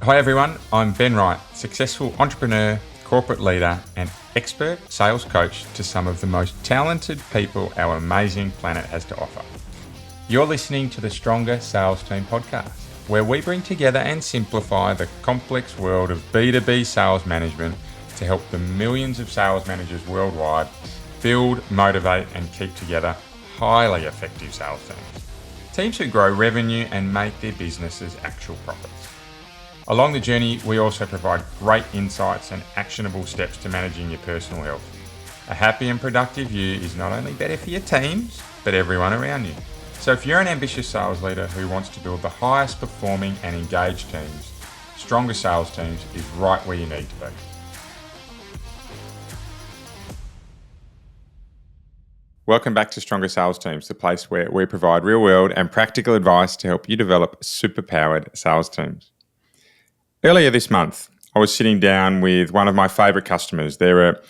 Hi everyone, I'm Ben Wright, successful entrepreneur, corporate leader and expert sales coach to some of the most talented people our amazing planet has to offer. You're listening to the Stronger Sales Team podcast, where we bring together and simplify the complex world of B2B sales management to help the millions of sales managers worldwide build, motivate and keep together highly effective sales teams. Teams who grow revenue and make their businesses actual profits. Along the journey, we also provide great insights and actionable steps to managing your personal health. A happy and productive you is not only better for your teams, but everyone around you. So if you're an ambitious sales leader who wants to build the highest performing and engaged teams, Stronger Sales Teams is right where you need to be. Welcome back to Stronger Sales Teams, the place where we provide real world and practical advice to help you develop superpowered sales teams. Earlier this month, I was sitting down with one of my favourite customers. They're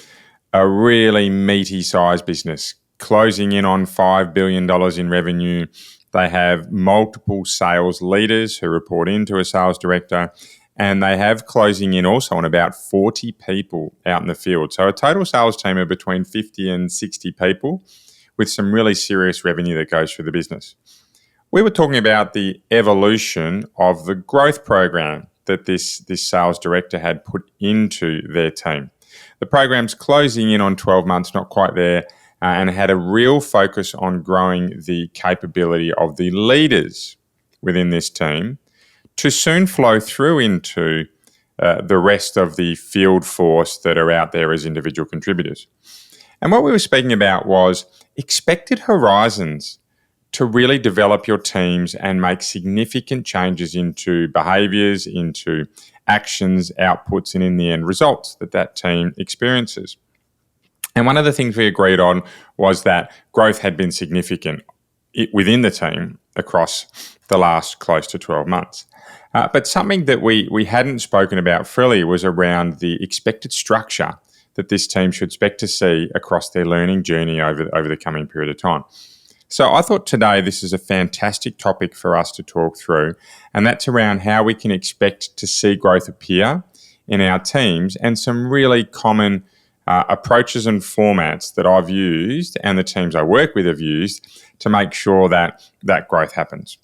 a really meaty sized business, closing in on $5 billion in revenue. They have multiple sales leaders who report into a sales director, and they have closing in also on about 40 people out in the field. So a total sales team of between 50 and 60 people with some really serious revenue that goes through the business. We were talking about the evolution of the growth program that this sales director had put into their team. The program's closing in on 12 months, not quite there, and had a real focus on growing the capability of the leaders within this team to soon flow through into the rest of the field force that are out there as individual contributors. And what we were speaking about was expected horizons to really develop your teams and make significant changes into behaviours, into actions, outputs, and in the end results that team experiences. And one of the things we agreed on was that growth had been significant within the team across the last close to 12 months. But something that we hadn't spoken about fully was around the expected structure that this team should expect to see across their learning journey over the coming period of time. So I thought today this is a fantastic topic for us to talk through, and that's around how we can expect to see growth appear in our teams and some really common approaches and formats that I've used and the teams I work with have used to make sure that growth happens.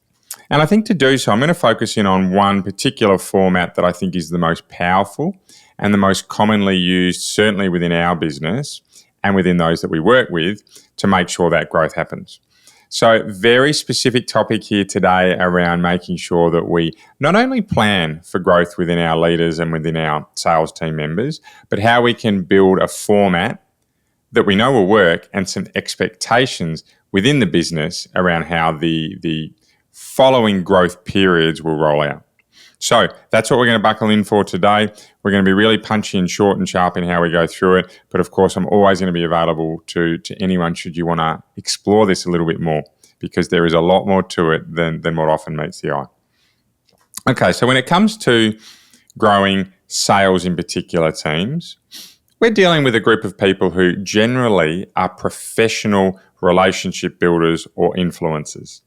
And I think to do so, I'm going to focus in on one particular format that I think is the most powerful and the most commonly used, certainly within our business and within those that we work with, to make sure that growth happens. So very specific topic here today around making sure that we not only plan for growth within our leaders and within our sales team members, but how we can build a format that we know will work and some expectations within the business around how the following growth periods will roll out. So that's what we're going to buckle in for today. We're going to be really punchy and short and sharp in how we go through it. But of course, I'm always going to be available to anyone should you want to explore this a little bit more, because there is a lot more to it than what often meets the eye. Okay, so when it comes to growing sales in particular teams, we're dealing with a group of people who generally are professional relationship builders or influencers.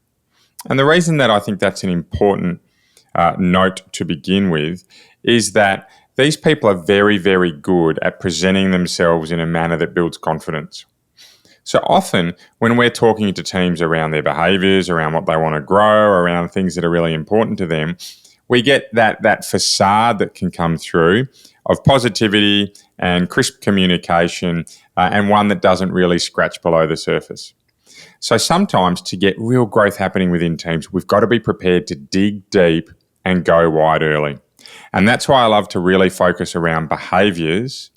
And the reason that I think that's an important note to begin with is that these people are very, very good at presenting themselves in a manner that builds confidence. So often when we're talking to teams around their behaviours, around what they want to grow, around things that are really important to them, we get that facade that can come through of positivity and crisp communication and one that doesn't really scratch below the surface. So sometimes to get real growth happening within teams, we've got to be prepared to dig deep and go wide early. And that's why I love to really focus around behaviours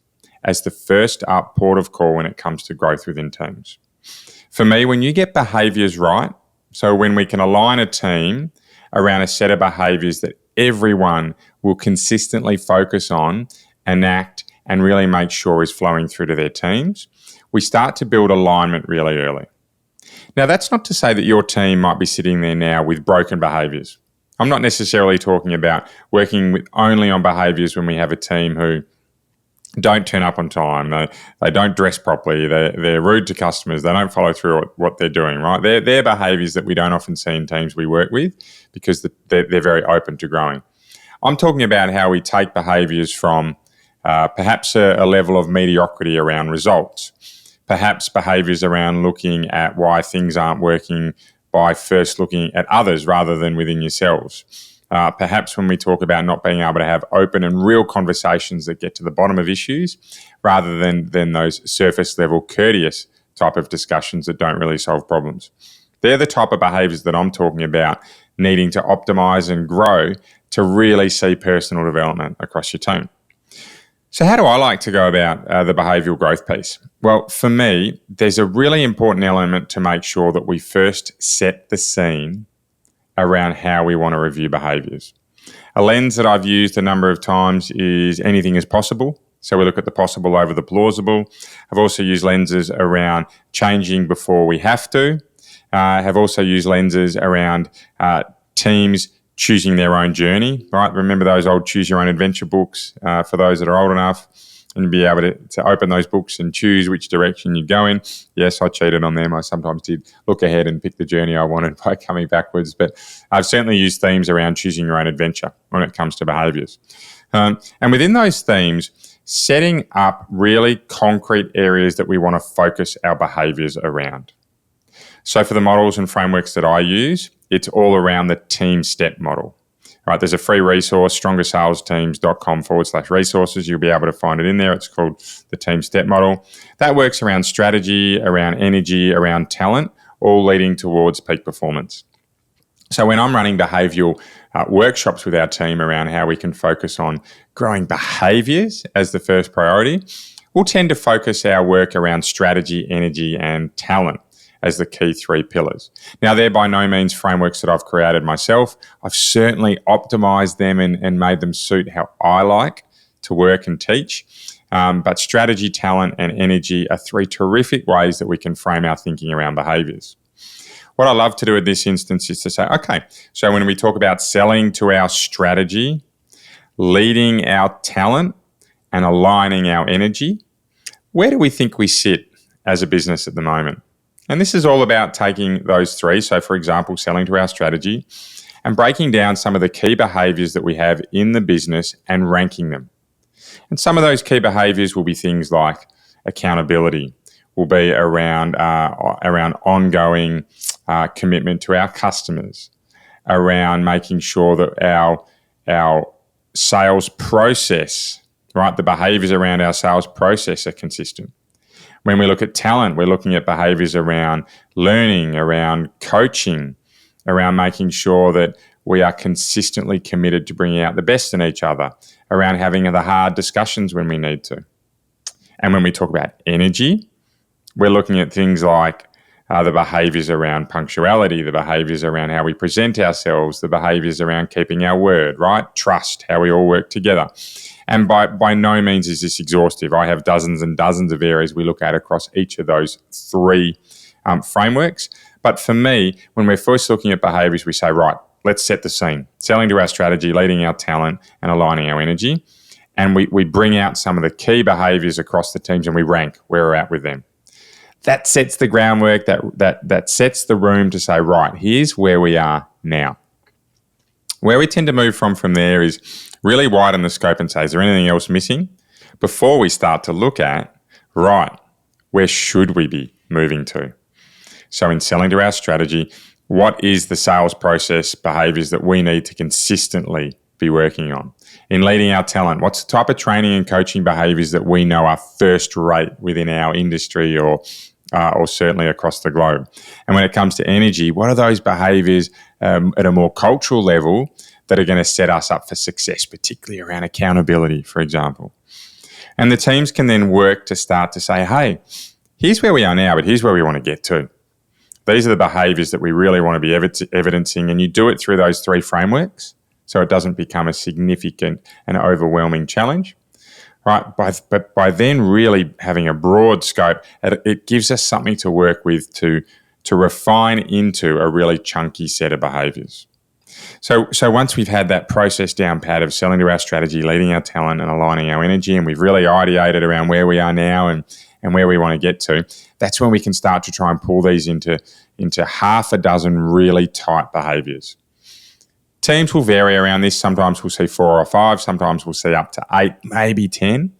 as the first up port of call when it comes to growth within teams. For me, when you get behaviours right, so when we can align a team around a set of behaviours that everyone will consistently focus on, enact, and really make sure is flowing through to their teams, we start to build alignment really early. Now, that's not to say that your team might be sitting there now with broken behaviours. I'm not necessarily talking about working only on behaviours when we have a team who don't turn up on time, they don't dress properly, they're rude to customers, they don't follow through what they're doing, right? They're behaviours that we don't often see in teams we work with because they're very open to growing. I'm talking about how we take behaviours from perhaps a level of mediocrity around results, perhaps behaviours around looking at why things aren't working by first looking at others rather than within yourselves. Perhaps when we talk about not being able to have open and real conversations that get to the bottom of issues rather than those surface level courteous type of discussions that don't really solve problems. They're the type of behaviours that I'm talking about needing to optimise and grow to really see personal development across your team. So how do I like to go about the behavioural growth piece? Well, for me, there's a really important element to make sure that we first set the scene around how we want to review behaviours. A lens that I've used a number of times is anything is possible. So we look at the possible over the plausible. I've also used lenses around changing before we have to. I have also used lenses around teams choosing their own journey, right? Remember those old choose your own adventure books for those that are old enough, and be able to open those books and choose which direction you go in. Yes, I cheated on them. I sometimes did look ahead and pick the journey I wanted by coming backwards, but I've certainly used themes around choosing your own adventure when it comes to behaviours. And within those themes, setting up really concrete areas that we want to focus our behaviours around. So for the models and frameworks that I use, it's all around the team step model. Right, there's a free resource, strongersalesteams.com/resources. You'll be able to find it in there. It's called the team step model. That works around strategy, around energy, around talent, all leading towards peak performance. So when I'm running behavioural workshops with our team around how we can focus on growing behaviours as the first priority, we'll tend to focus our work around strategy, energy, and talent as the key three pillars. Now, they're by no means frameworks that I've created myself. I've certainly optimized them and made them suit how I like to work and teach. But strategy, talent, and energy are three terrific ways that we can frame our thinking around behaviors. What I love to do in this instance is to say, okay, so when we talk about selling to our strategy, leading our talent, and aligning our energy, where do we think we sit as a business at the moment? And this is all about taking those three, so for example, selling to our strategy, and breaking down some of the key behaviours that we have in the business and ranking them. And some of those key behaviours will be things like accountability, will be around ongoing commitment to our customers, around making sure that our sales process, right, the behaviours around our sales process are consistent. When we look at talent, we're looking at behaviours around learning, around coaching, around making sure that we are consistently committed to bringing out the best in each other, around having the hard discussions when we need to. And when we talk about energy, we're looking at things like the behaviours around punctuality, the behaviours around how we present ourselves, the behaviours around keeping our word, right? Trust, how we all work together. And by no means is this exhaustive. I have dozens and dozens of areas we look at across each of those three frameworks. But for me, when we're first looking at behaviours, we say, right, let's set the scene. Selling to our strategy, leading our talent, and aligning our energy. And we bring out some of the key behaviours across the teams and we rank where we're at with them. That sets the groundwork, that sets the room to say, right, here's where we are now. Where we tend to move from there is really widen the scope and say, is there anything else missing? Before we start to look at, right, where should we be moving to? So in selling to our strategy, what is the sales process behaviours that we need to consistently be working on? In leading our talent, what's the type of training and coaching behaviours that we know are first rate within our industry or certainly across the globe? And when it comes to energy, what are those behaviours at a more cultural level that are going to set us up for success, particularly around accountability, for example? And the teams can then work to start to say, hey, here's where we are now, but here's where we want to get to. These are the behaviours that we really want to be evidencing, and you do it through those three frameworks so it doesn't become a significant and overwhelming challenge. Right, but by then really having a broad scope, it gives us something to work with to refine into a really chunky set of behaviours. So once we've had that process down pat of selling to our strategy, leading our talent and aligning our energy, and we've really ideated around where we are now and where we want to get to, that's when we can start to try and pull these into half a dozen really tight behaviours. Teams will vary around this. Sometimes we'll see 4 or 5, sometimes we'll see up to 8, maybe 10.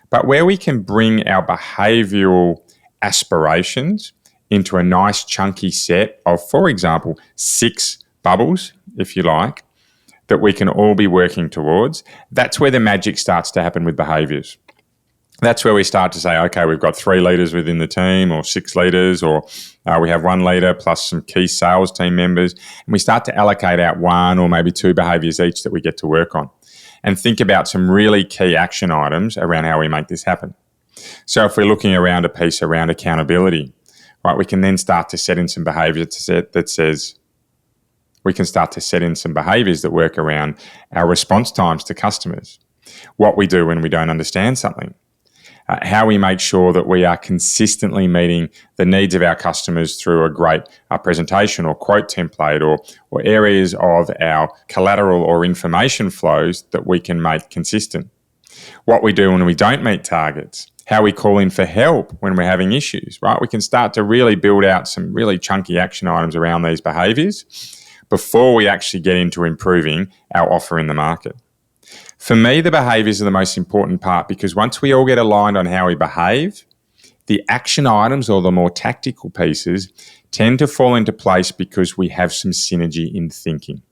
But where we can bring our behavioural aspirations into a nice chunky set of, for example, 6 bubbles, if you like, that we can all be working towards, that's where the magic starts to happen with behaviours. That's where we start to say, okay, we've got 3 leaders within the team or 6 leaders, or we have 1 leader plus some key sales team members, and we start to allocate out 1 or maybe 2 behaviours each that we get to work on and think about some really key action items around how we make this happen. So if we're looking around a piece around accountability, right, we can then start to set in some behaviours that says, we can start to set in some behaviours that work around our response times to customers, what we do when we don't understand something, how we make sure that we are consistently meeting the needs of our customers through a great presentation or quote template, or areas of our collateral or information flows that we can make consistent, what we do when we don't meet targets, how we call in for help when we're having issues, right? We can start to really build out some really chunky action items around these behaviours before we actually get into improving our offer in the market. For me, the behaviours are the most important part, because once we all get aligned on how we behave, the action items or the more tactical pieces tend to fall into place because we have some synergy in thinking.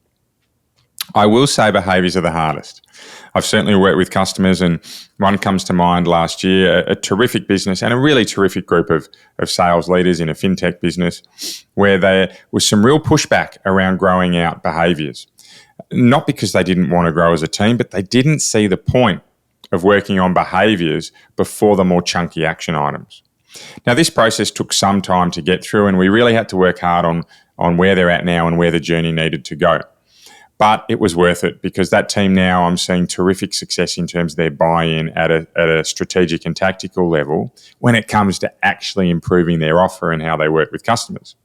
I will say behaviours are the hardest. I've certainly worked with customers, and one comes to mind last year, a terrific business and a really terrific group of sales leaders in a fintech business, where there was some real pushback around growing out behaviours. Not because they didn't want to grow as a team, but they didn't see the point of working on behaviours before the more chunky action items. Now, this process took some time to get through, and we really had to work hard on where they're at now and where the journey needed to go. But it was worth it, because that team now, I'm seeing terrific success in terms of their buy-in at a strategic and tactical level when it comes to actually improving their offer and how they work with customers.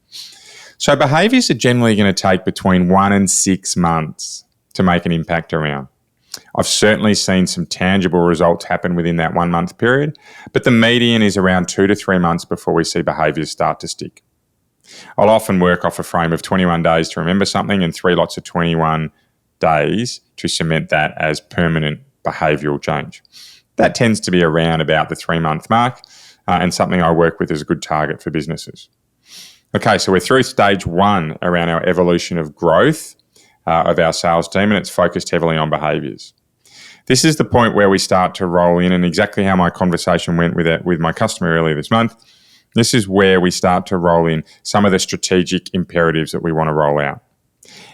So behaviours are generally going to take between 1 and 6 months to make an impact around. I've certainly seen some tangible results happen within that 1 month period, but the median is around 2 to 3 months before we see behaviours start to stick. I'll often work off a frame of 21 days to remember something and 3 lots of 21 days to cement that as permanent behavioural change. That tends to be around about the 3 month mark, and something I work with as a good target for businesses. Okay, so we're through stage 1 around our evolution of growth of our sales team, and it's focused heavily on behaviours. This is the point where we start to roll in, and exactly how my conversation went with my customer earlier this month, this is where we start to roll in some of the strategic imperatives that we want to roll out.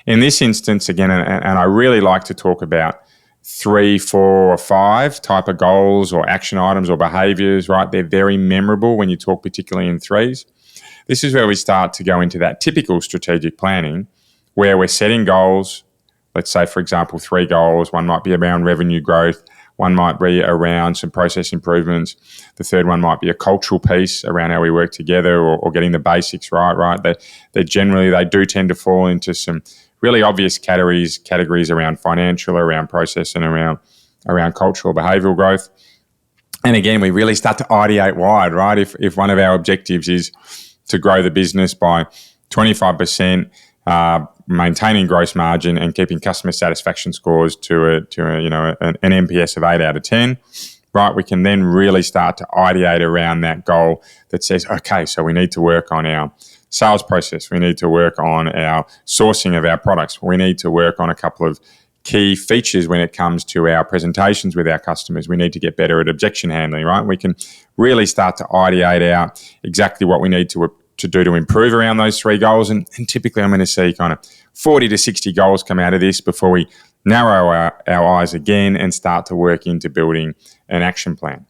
In this instance, again, and I really like to talk about 3, 4, or 5 type of goals or action items or behaviours, right? They're very memorable when you talk particularly in 3s. This is where we start to go into that typical strategic planning where we're setting goals. Let's say, for example, 3 goals. One might be around revenue growth. One might be around some process improvements. The third one might be a cultural piece around how we work together, or getting the basics right? They generally do tend to fall into some really obvious categories around financial, around process, and around cultural behavioural growth. And again, we really start to ideate wide, right? If one of our objectives is to grow the business by 25%, maintaining gross margin and keeping customer satisfaction scores to an NPS of 8 out of 10, right? We can then really start to ideate around that goal that says, okay, so we need to work on our sales process. We need to work on our sourcing of our products. We need to work on a couple of key features when it comes to our presentations with our customers. We need to get better at objection handling, right? We can really start to ideate out exactly what we need to do to improve around those 3 goals. And typically I'm going to see kind of 40 to 60 goals come out of this before we narrow our eyes again and start to work into building an action plan.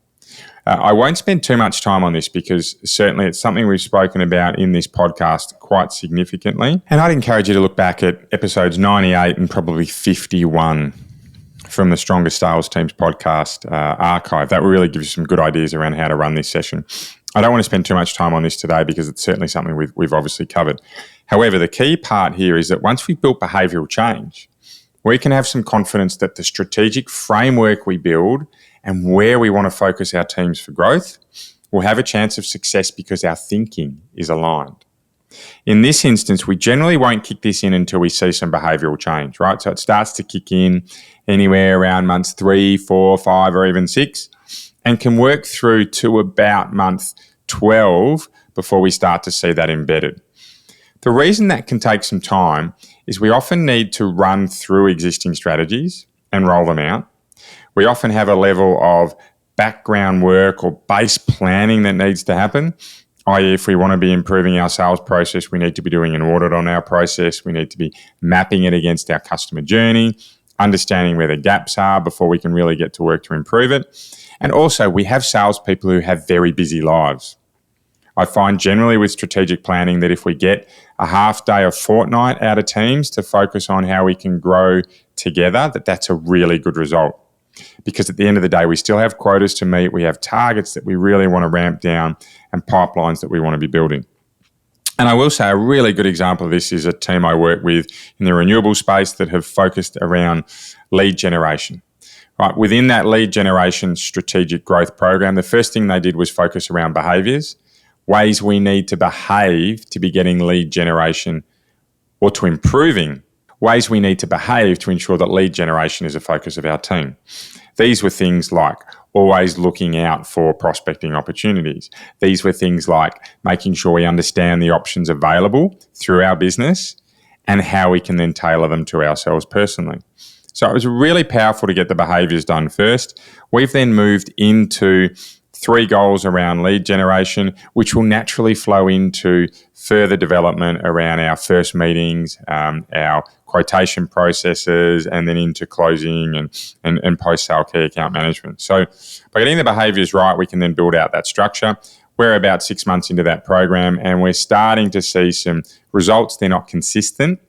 I won't spend too much time on this, because certainly it's something we've spoken about in this podcast quite significantly. And I'd encourage you to look back at episodes 98 and probably 51 from the Stronger Sales Teams podcast archive. That will really give you some good ideas around how to run this session. I don't want to spend too much time on this today, because it's certainly something we've obviously covered. However, the key part here is that once we've built behavioural change, we can have some confidence that the strategic framework we build and where we want to focus our teams for growth will have a chance of success because our thinking is aligned. In this instance, we generally won't kick this in until we see some behavioural change, right? So it starts to kick in anywhere around months 3, 4, 5, or even 6, and can work through to about month 12 before we start to see that embedded. The reason that can take some time is we often need to run through existing strategies and roll them out. We often have a level of background work or base planning that needs to happen, i.e. if we want to be improving our sales process, we need to be doing an audit on our process. We need to be mapping it against our customer journey, understanding where the gaps are before we can really get to work to improve it. And also, we have salespeople who have very busy lives. I find generally with strategic planning that if we get a half day or fortnight out of teams to focus on how we can grow together, that's a really good result. Because at the end of the day, we still have quotas to meet, we have targets that we really want to ramp down, and pipelines that we want to be building. And I will say a really good example of this is a team I work with in the renewable space that have focused around lead generation. Right, within that lead generation strategic growth program, the first thing they did was focus around behaviours, ways we need to behave to be getting lead generation or to improving ways we need to behave to ensure that lead generation is a focus of our team. These were things like always looking out for prospecting opportunities. These were things like making sure we understand the options available through our business and how we can then tailor them to ourselves personally. So it was really powerful to get the behaviours done first. We've then moved into 3 goals around lead generation, which will naturally flow into further development around our first meetings, our quotation processes, and then into closing and post-sale key account management. So by getting the behaviours right, we can then build out that structure. We're about 6 months into that program, and we're starting to see some results. They're not consistent,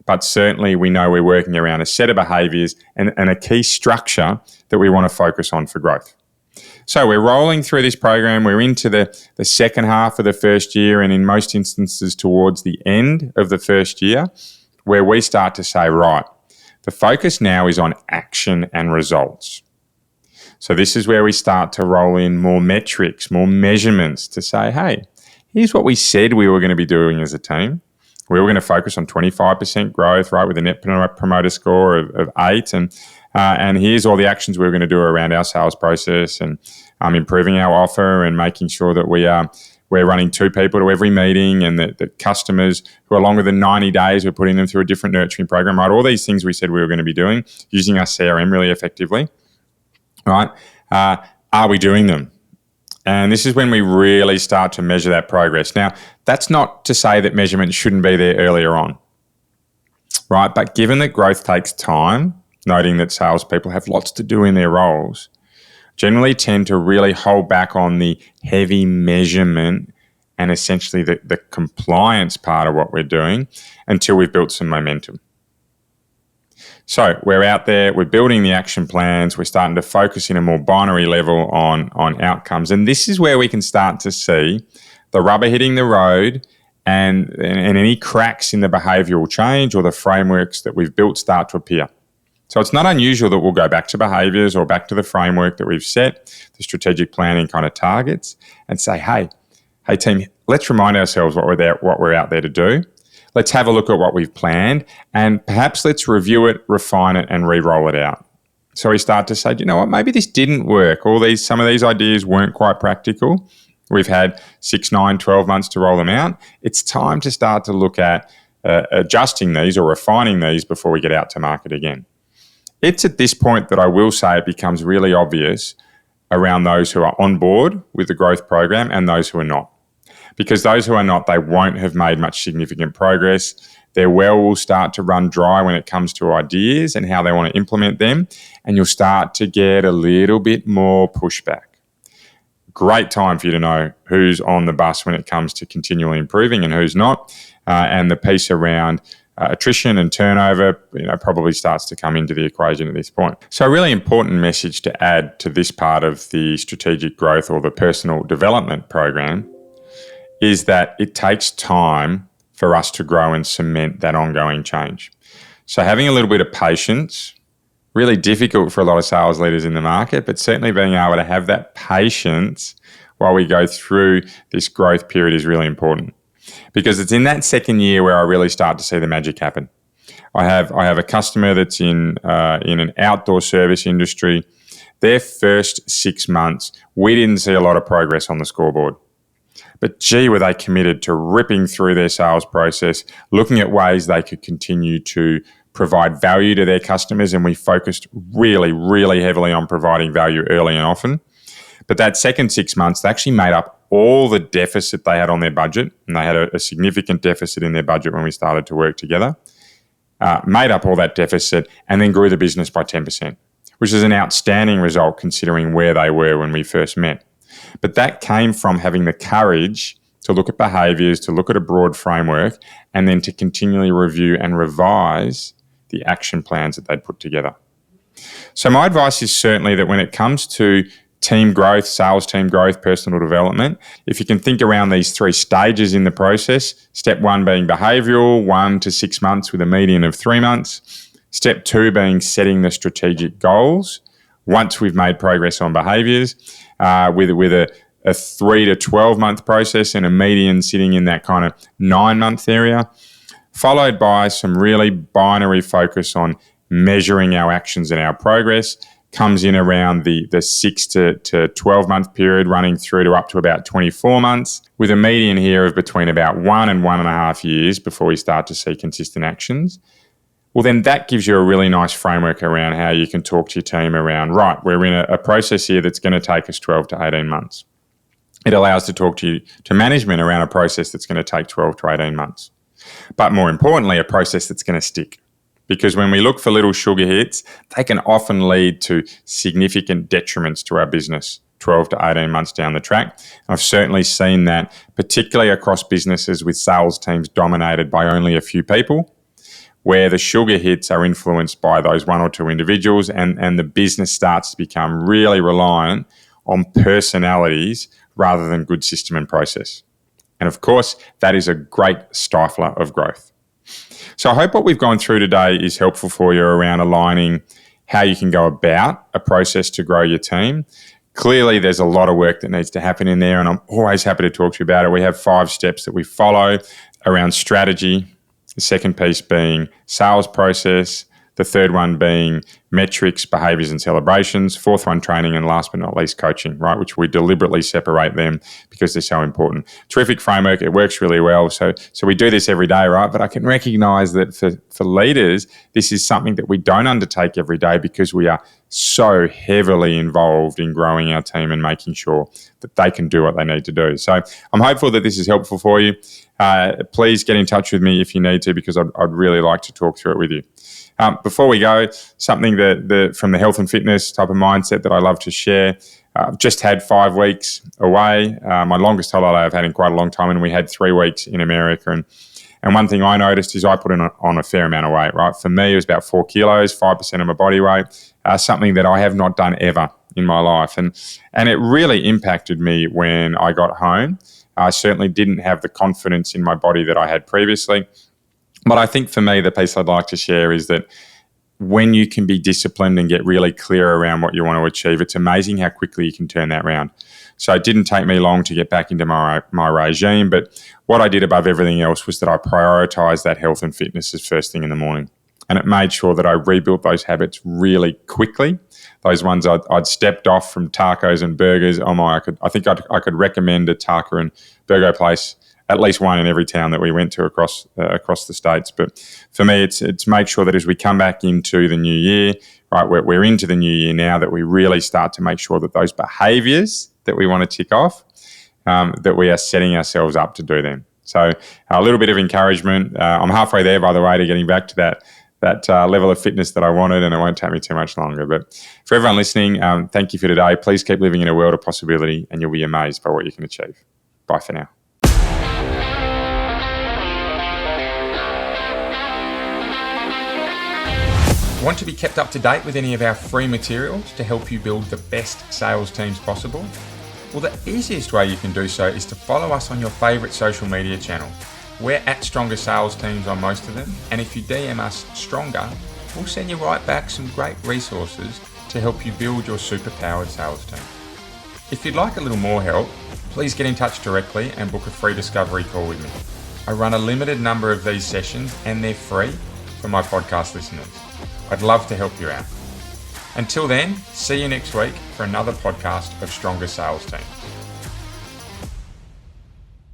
but certainly we know we're working around a set of behaviours and a key structure that we want to focus on for growth. So we're rolling through this program. We're into the second half of the first year, and in most instances towards the end of the first year, where we start to say, right, the focus now is on action and results. So this is where we start to roll in more metrics, more measurements to say, hey, here's what we said we were going to be doing as a team. We were going to focus on 25% growth, right, with a net promoter score of 8, and here's all the actions we're going to do around our sales process and improving our offer and making sure that we're running 2 people to every meeting, and that the customers who are longer than 90 days, we're putting them through a different nurturing program, right? All these things we said we were going to be doing, using our CRM really effectively, right? Are we doing them? And this is when we really start to measure that progress. Now, that's not to say that measurement shouldn't be there earlier on, right? But given that growth takes time, noting that salespeople have lots to do in their roles, generally tend to really hold back on the heavy measurement and essentially the compliance part of what we're doing until we've built some momentum. So we're out there, we're building the action plans, we're starting to focus in a more binary level on outcomes. And this is where we can start to see the rubber hitting the road and any cracks in the behavioural change or the frameworks that we've built start to appear. So it's not unusual that we'll go back to behaviours or back to the framework that we've set, the strategic planning kind of targets, and say, hey team, let's remind ourselves what we're out there to do. Let's have a look at what we've planned, and perhaps let's review it, refine it, and re-roll it out. So we start to say, you know what, maybe this didn't work. Some of these ideas weren't quite practical. We've had 6, 9, 12 months to roll them out. It's time to start to look at adjusting these or refining these before we get out to market again. It's at this point that I will say it becomes really obvious around those who are on board with the growth program and those who are not. Because those who are not, they won't have made much significant progress. Their well will start to run dry when it comes to ideas and how they want to implement them, and you'll start to get a little bit more pushback. Great time for you to know who's on the bus when it comes to continually improving and who's not, and the piece around attrition and turnover, probably starts to come into the equation at this point. So a really important message to add to this part of the strategic growth or the personal development program is that it takes time for us to grow and cement that ongoing change. So having a little bit of patience, really difficult for a lot of sales leaders in the market, but certainly being able to have that patience while we go through this growth period is really important. because it's in that second year where I really start to see the magic happen. I have a customer that's in an outdoor service industry. Their first 6 months, we didn't see a lot of progress on the scoreboard. But gee, were they committed to ripping through their sales process, looking at ways they could continue to provide value to their customers. And we focused really, really heavily on providing value early and often. But that second 6 months, they actually made up all the deficit they had on their budget. And they had a significant deficit in their budget when we started to work together. Made up all that deficit and then grew the business by 10%, which is an outstanding result considering where they were when we first met. But that came from having the courage to look at behaviours, to look at a broad framework, and then to continually review and revise the action plans that they'd put together. So my advice is certainly that when it comes to team growth, sales team growth, personal development, if you can think around these 3 stages in the process, step 1 being behavioural, 1 to 6 months with a median of 3 months. Step 2 being setting the strategic goals. Once we've made progress on behaviours, with a 3 to 12 month process and a median sitting in that kind of 9 month area, followed by some really binary focus on measuring our actions and our progress, comes in around the 6 to 12 month period, running through to up to about 24 months, with a median here of between about 1 and 1.5 years before we start to see consistent actions. Well, then that gives you a really nice framework around how you can talk to your team around, right, we're in a process here that's going to take us 12 to 18 months. It allows to talk to management around a process that's going to take 12 to 18 months. But more importantly, a process that's going to stick. Because when we look for little sugar hits, they can often lead to significant detriments to our business 12 to 18 months down the track. I've certainly seen that, particularly across businesses with sales teams dominated by only a few people, where the sugar hits are influenced by those 1 or 2 individuals and the business starts to become really reliant on personalities rather than good system and process. And of course, that is a great stifler of growth. So I hope what we've gone through today is helpful for you around aligning how you can go about a process to grow your team. Clearly, there's a lot of work that needs to happen in there, and I'm always happy to talk to you about it. We have 5 steps that we follow around strategy, the second piece being sales process, the third one being metrics, behaviours and celebrations, fourth one training, and last but not least coaching, right, which we deliberately separate them because they're so important. Terrific framework, it works really well. So we do this every day, right? But I can recognise that for leaders, this is something that we don't undertake every day because we are so heavily involved in growing our team and making sure that they can do what they need to do. So I'm hopeful that this is helpful for you. Please get in touch with me if you need to, because I'd really like to talk through it with you. Before we go, something that from the health and fitness type of mindset that I love to share. I've just had 5 weeks away, my longest holiday I've had in quite a long time, and we had 3 weeks in America. And one thing I noticed is I put on a fair amount of weight, right? For me, it was about 4 kilos, 5% of my body weight, something that I have not done ever in my life. And it really impacted me when I got home. I certainly didn't have the confidence in my body that I had previously. But I think for me, the piece I'd like to share is that when you can be disciplined and get really clear around what you want to achieve, it's amazing how quickly you can turn that around. So it didn't take me long to get back into my regime, but what I did above everything else was that I prioritised that health and fitness as first thing in the morning. And it made sure that I rebuilt those habits really quickly. Those ones I'd stepped off from tacos and burgers. I think I could recommend a taco and burger place, at least one in every town that we went to across the states. But for me, it's make sure that as we come back into the new year, right, we're into the new year now, that we really start to make sure that those behaviours that we want to tick off, that we are setting ourselves up to do them. So a little bit of encouragement. I'm halfway there, by the way, to getting back to that level of fitness that I wanted, and it won't take me too much longer. But for everyone listening, thank you for today. Please keep living in a world of possibility, and you'll be amazed by what you can achieve. Bye for now. Want to be kept up to date with any of our free materials to help you build the best sales teams possible? Well, the easiest way you can do so is to follow us on your favourite social media channel. We're at Stronger Sales Teams on most of them, and if you DM us Stronger, we'll send you right back some great resources to help you build your superpowered sales team. If you'd like a little more help, please get in touch directly and book a free discovery call with me. I run a limited number of these sessions and they're free for my podcast listeners. I'd love to help you out. Until then, see you next week for another podcast of Stronger Sales Teams.